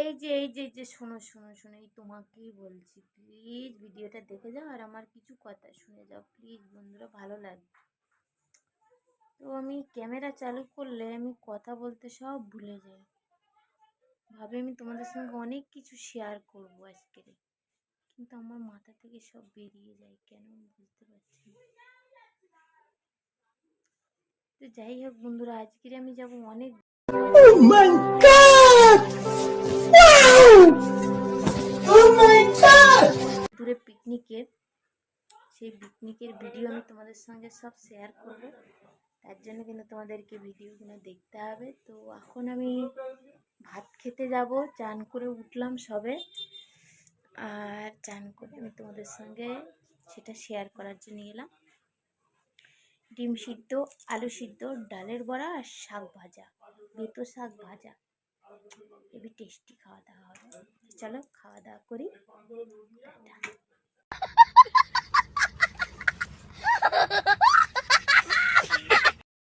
এই যে শোনো শোনো শোনো, এই তোমাকেই বলছি, প্লিজ ভিডিওটা দেখে যাও আর আমার কিছু কথা শুনে যাও প্লিজ বন্ধুরা, ভালো লাগবে। তো আমি ক্যামেরা চালু করলে আমি কথা বলতে সব ভুলে যাই, ভাবে আমি তোমাদের সঙ্গে অনেক কিছু শেয়ার করবো আজকের, কিন্তু আমার মাথা থেকে সব বেরিয়ে যায়, কেন আমি বুঝতে পারছি না। তো যাই হোক বন্ধুরা, আজকের আমি যাব অনেক দূরে পিকনিকে। সেই পিকনিকের ভিডিও আমি তোমাদের সঙ্গে সব শেয়ার করব, তার জন্য কিন্তু তোমাদেরকে ভিডিওগুলো দেখতে হবে। তো এখন আমি ভাত খেতে যাব, চান করে উঠলাম সবে, আর চান করে আমি তোমাদের সঙ্গে সেটা শেয়ার করার জন্য এলাম। ডিম সিদ্ধ, আলু সিদ্ধ, ডালের বড়া আর শাক ভাজা, বেতো শাক ভাজা, হেবি টেস্টি খাওয়া দাওয়া হবে। চলো খাওয়া দাওয়া করি।